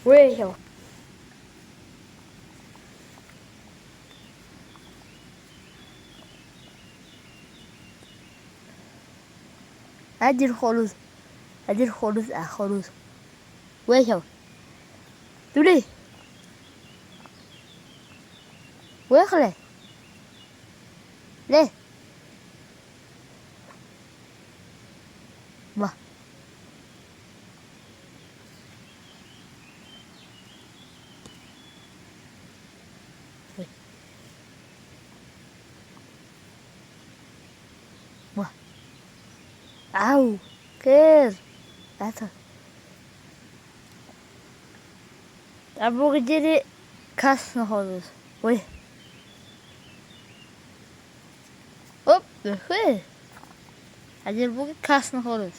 Wejał. Adi xoruz. Adi xoruz xoruz. Wejał. Tuli. Wejale. Le. Bah. Wah. Au. Ker. Datang. Abang jadi kas xoruz. Weh. Hop. Weh. Ajar bukan kas xoruz.